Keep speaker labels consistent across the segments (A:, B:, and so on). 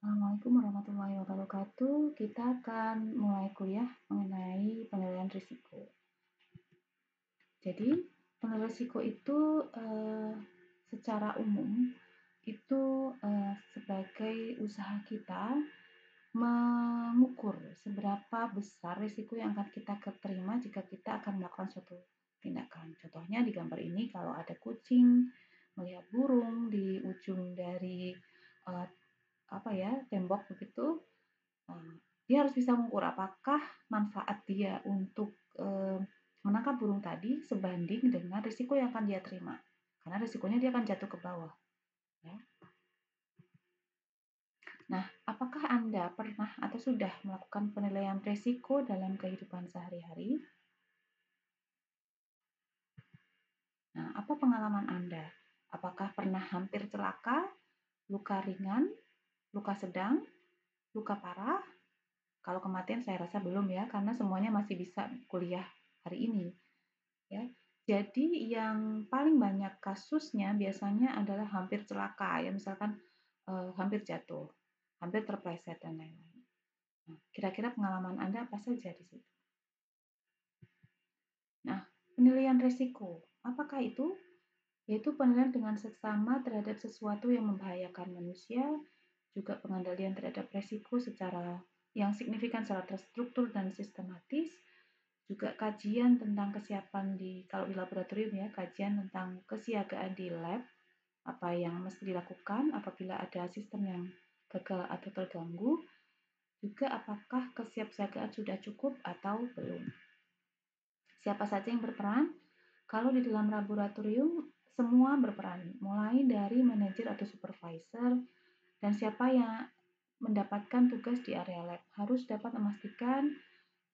A: Assalamualaikum warahmatullahi wabarakatuh. Kita akan mulai kuliah mengenai penilaian risiko. Jadi, penilaian risiko itu secara umum itu sebagai usaha kita mengukur seberapa besar risiko yang akan kita terima jika kita akan melakukan suatu tindakan. Contohnya di gambar ini kalau ada kucing melihat burung di ujung dari eh, tembok begitu. Dia harus bisa mengukur apakah manfaat dia untuk menangkap burung tadi sebanding dengan risiko yang akan dia terima. Karena risikonya dia akan jatuh ke bawah. Ya. Nah, apakah Anda pernah atau sudah melakukan penilaian risiko dalam kehidupan sehari-hari? Nah, apa pengalaman Anda? Apakah pernah hampir celaka, luka ringan, luka sedang, luka parah? Kalau kematian saya rasa belum ya, karena semuanya masih bisa kuliah hari ini. Ya. Jadi yang paling banyak kasusnya biasanya adalah hampir celaka ya, misalkan hampir jatuh, hampir terpleset dan lain-lain. Nah, kira-kira pengalaman Anda apa saja di situ? Nah, penilaian risiko, apakah itu? Yaitu penilaian dengan seksama terhadap sesuatu yang membahayakan manusia, juga pengendalian terhadap risiko secara yang signifikan secara terstruktur dan sistematis, juga kajian tentang kesiapan kalau di laboratorium ya, kajian tentang kesiagaan di lab, apa yang mesti dilakukan apabila ada sistem yang gagal atau terganggu, juga apakah kesiapsiagaan sudah cukup atau belum. Siapa saja yang berperan? Kalau di dalam laboratorium, semua berperan, mulai dari manajer atau supervisor, dan siapa yang mendapatkan tugas di area lab harus dapat memastikan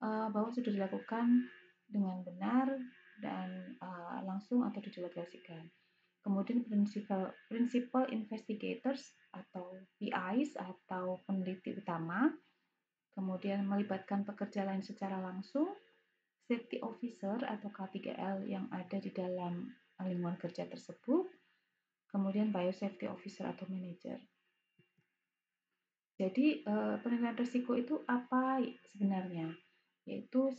A: bahwa sudah dilakukan dengan benar dan langsung atau didelegasikan. Kemudian principal investigators atau PIs atau peneliti utama, kemudian melibatkan pekerja lain secara langsung, safety officer atau K3L yang ada di dalam lingkungan kerja tersebut, kemudian biosafety officer atau manager. Jadi penilaian risiko itu apa sebenarnya? Yaitu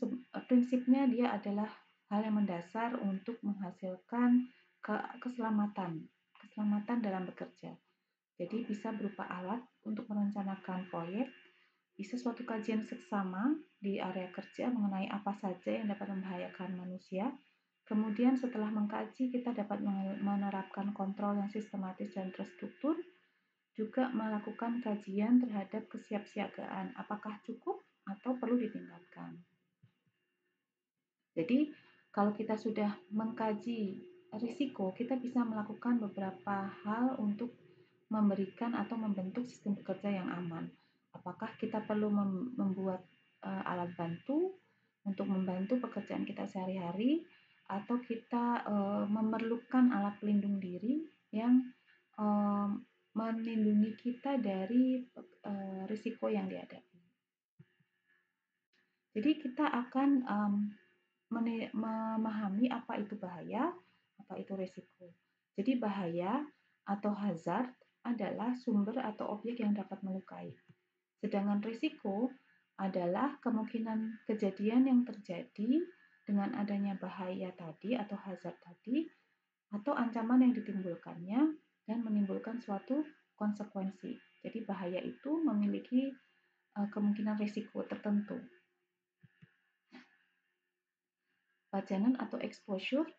A: prinsipnya dia adalah hal yang mendasar untuk menghasilkan keselamatan dalam bekerja. Jadi bisa berupa alat untuk merencanakan proyek, bisa suatu kajian seksama di area kerja mengenai apa saja yang dapat membahayakan manusia. Kemudian setelah mengkaji, kita dapat menerapkan kontrol yang sistematis dan terstruktur, juga melakukan kajian terhadap kesiapsiagaan, apakah cukup atau perlu ditingkatkan. Jadi, kalau kita sudah mengkaji risiko, kita bisa melakukan beberapa hal untuk memberikan atau membentuk sistem bekerja yang aman. Apakah kita perlu membuat alat bantu untuk membantu pekerjaan kita sehari-hari, atau kita memerlukan alat pelindung diri yang melindungi kita dari risiko yang dihadapi. Jadi kita akan memahami apa itu bahaya, apa itu risiko. Jadi bahaya atau hazard adalah sumber atau objek yang dapat melukai. Sedangkan risiko adalah kemungkinan kejadian yang terjadi dengan adanya bahaya tadi atau hazard tadi, atau ancaman yang ditimbulkannya dan menimbulkan suatu konsekuensi. Jadi bahaya itu memiliki kemungkinan risiko tertentu. Pajanan atau exposure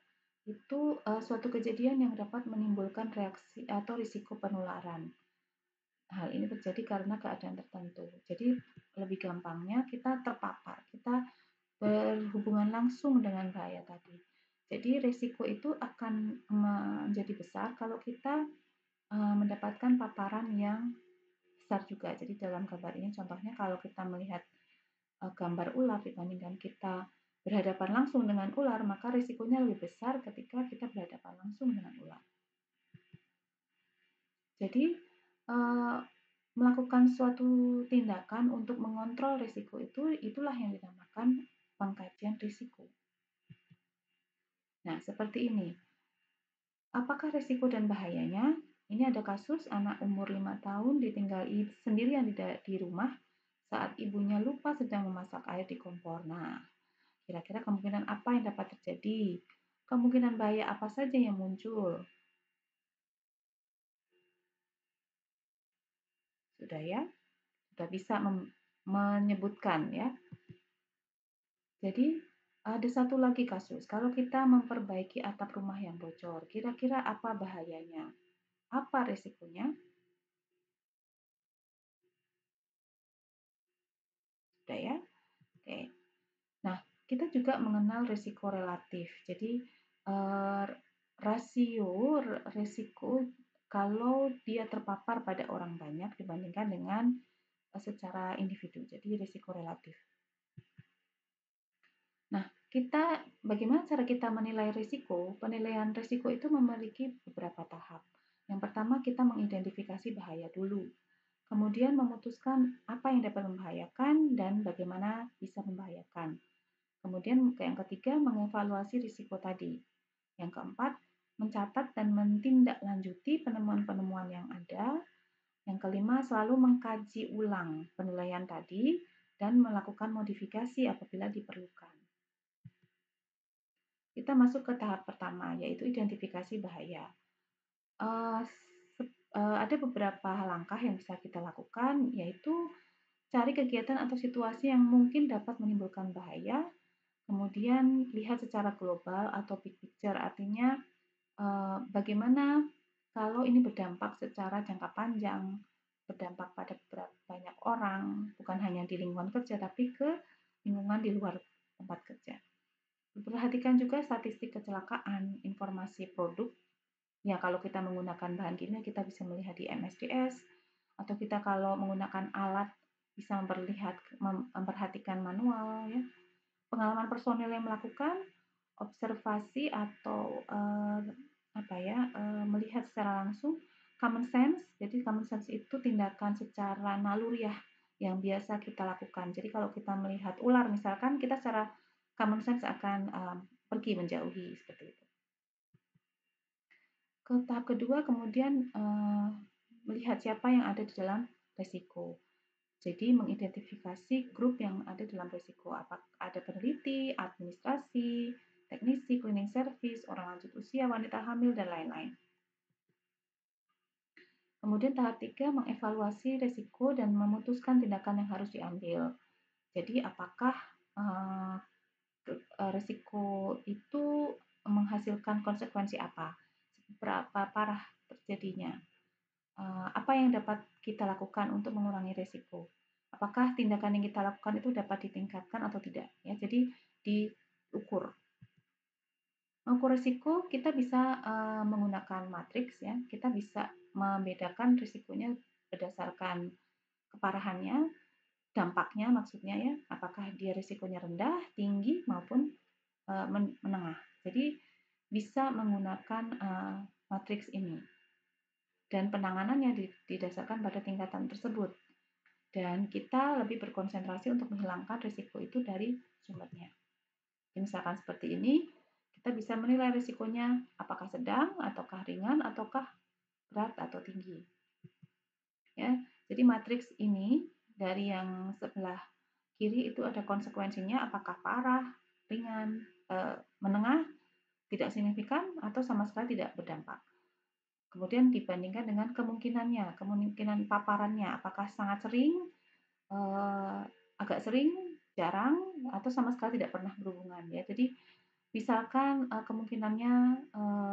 A: itu suatu kejadian yang dapat menimbulkan reaksi atau risiko penularan. Hal ini terjadi karena keadaan tertentu. Jadi lebih gampangnya kita terpapar, kita berhubungan langsung dengan bahaya tadi. Jadi risiko itu akan menjadi besar kalau kita mendapatkan paparan yang besar juga. Jadi dalam gambar ini contohnya kalau kita melihat gambar ular dibandingkan kita berhadapan langsung dengan ular, maka risikonya lebih besar ketika kita berhadapan langsung dengan ular. Jadi melakukan suatu tindakan untuk mengontrol risiko itulah yang dinamakan pengkajian risiko. Nah, seperti ini. Apakah risiko dan bahayanya? Ini ada kasus anak umur 5 tahun ditinggal sendirian di rumah saat ibunya lupa sedang memasak air di kompor. Nah, kira-kira kemungkinan apa yang dapat terjadi? Kemungkinan bahaya apa saja yang muncul? Sudah ya? Sudah bisa menyebutkan ya. Jadi ada satu lagi kasus, kalau kita memperbaiki atap rumah yang bocor, kira-kira apa bahayanya? Apa risikonya? Sudah ya? Oke. Nah, kita juga mengenal risiko relatif. Jadi eh, rasio risiko kalau dia terpapar pada orang banyak dibandingkan dengan secara individu. Jadi risiko relatif. Nah, bagaimana cara kita menilai risiko? Penilaian risiko itu memiliki beberapa tahap. Yang pertama, kita mengidentifikasi bahaya dulu. Kemudian memutuskan apa yang dapat membahayakan dan bagaimana bisa membahayakan. Kemudian yang ketiga, mengevaluasi risiko tadi. Yang keempat, mencatat dan menindaklanjuti penemuan-penemuan yang ada. Yang kelima, selalu mengkaji ulang penilaian tadi dan melakukan modifikasi apabila diperlukan. Kita masuk ke tahap pertama, yaitu identifikasi bahaya. Uh, ada beberapa langkah yang bisa kita lakukan, yaitu cari kegiatan atau situasi yang mungkin dapat menimbulkan bahaya, kemudian lihat secara global atau big picture, artinya bagaimana kalau ini berdampak secara jangka panjang, berdampak pada banyak orang, bukan hanya di lingkungan kerja, tapi ke lingkungan di luar tempat kerja. Perhatikan juga statistik kecelakaan, informasi produk. Ya, kalau kita menggunakan bahan kimia, kita bisa melihat di MSDS, atau kita kalau menggunakan alat bisa memperhatikan manual. Ya. Pengalaman personil yang melakukan observasi atau melihat secara langsung, common sense. Jadi common sense itu tindakan secara naluriah yang biasa kita lakukan. Jadi kalau kita melihat ular misalkan, kita secara common sense akan pergi menjauhi seperti itu. Ke tahap kedua kemudian melihat siapa yang ada di dalam resiko. Jadi mengidentifikasi grup yang ada dalam risiko. Apa ada peneliti, administrasi, teknisi, cleaning service, orang lanjut usia, wanita hamil, dan lain-lain. Kemudian tahap 3, mengevaluasi risiko dan memutuskan tindakan yang harus diambil. Jadi apakah risiko itu menghasilkan konsekuensi apa? Seberapa parah terjadinya? Apa yang dapat kita lakukan untuk mengurangi risiko? Apakah tindakan yang kita lakukan itu dapat ditingkatkan atau tidak? Ya, jadi diukur. Mengukur risiko kita bisa menggunakan matriks ya. Kita bisa membedakan risikonya berdasarkan keparahannya, dampaknya maksudnya ya. Apakah dia risikonya rendah, tinggi maupun menengah. Jadi bisa menggunakan matriks ini. Dan penanganannya didasarkan pada tingkatan tersebut. Dan kita lebih berkonsentrasi untuk menghilangkan risiko itu dari sumbernya. Misalkan seperti ini, kita bisa menilai risikonya apakah sedang, ataukah ringan, ataukah berat atau tinggi. Ya, jadi matriks ini dari yang sebelah kiri itu ada konsekuensinya apakah parah, ringan, menengah, tidak signifikan, atau sama sekali tidak berdampak. Kemudian dibandingkan dengan kemungkinannya, kemungkinan paparannya, apakah sangat sering, agak sering, jarang, atau sama sekali tidak pernah berhubungan ya. Jadi misalkan kemungkinannya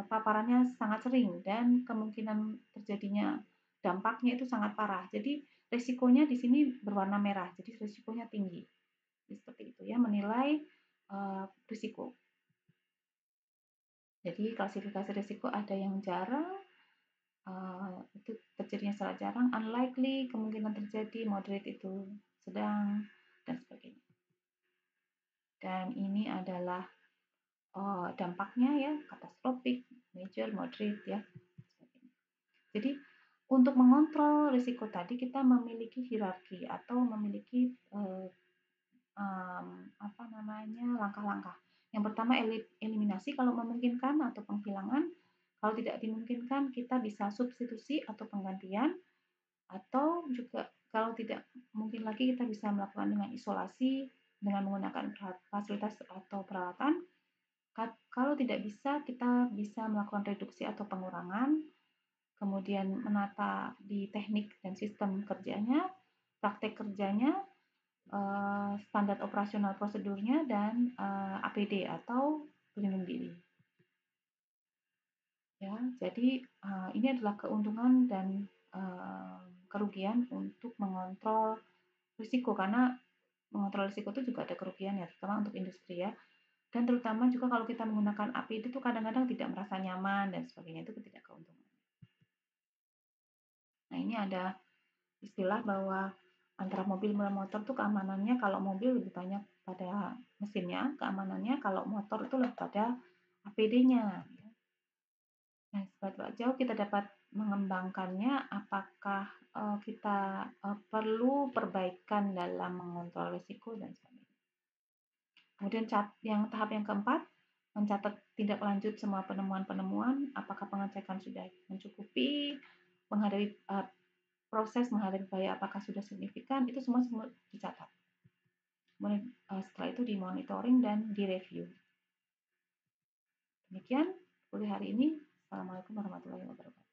A: paparannya sangat sering dan kemungkinan terjadinya dampaknya itu sangat parah. Jadi risikonya di sini berwarna merah, jadi risikonya tinggi. Jadi, seperti itu ya, menilai risiko. Jadi klasifikasi risiko ada yang jarang, itu terjadinya secara jarang, unlikely, kemungkinan terjadi, moderate itu sedang, dan sebagainya. Dan ini adalah dampaknya ya, katastrofik, major, moderate ya. Jadi untuk mengontrol risiko tadi kita memiliki hierarki atau memiliki langkah-langkah. Yang pertama eliminasi kalau memungkinkan atau penghilangan. Kalau tidak dimungkinkan, kita bisa substitusi atau penggantian, atau juga kalau tidak mungkin lagi kita bisa melakukan dengan isolasi dengan menggunakan fasilitas atau peralatan. Kalau tidak bisa, kita bisa melakukan reduksi atau pengurangan, kemudian menata di teknik dan sistem kerjanya, praktek kerjanya, standar operasional prosedurnya, dan APD atau pelindung diri. Ya, jadi ini adalah keuntungan dan kerugian untuk mengontrol risiko, karena mengontrol risiko itu juga ada kerugian ya, terutama untuk industri ya. Dan terutama juga kalau kita menggunakan APD itu kadang-kadang tidak merasa nyaman dan sebagainya, itu tidak keuntungan. Nah, ini ada istilah bahwa antara mobil dan motor tuh keamanannya, kalau mobil lebih banyak pada mesinnya, keamanannya kalau motor itu lebih pada APD-nya. Nah, seberapa jauh kita dapat mengembangkannya, apakah kita perlu perbaikan dalam mengontrol risiko dan sebagainya. Kemudian tahap yang keempat, mencatat tindak lanjut semua penemuan-penemuan, apakah pengecekan sudah mencukupi, menghadapi proses menghadapi bahaya apakah sudah signifikan, itu semua dicatat. Kemudian setelah itu dimonitoring dan direview. Demikian kuliah hari ini. Assalamualaikum warahmatullahi wabarakatuh.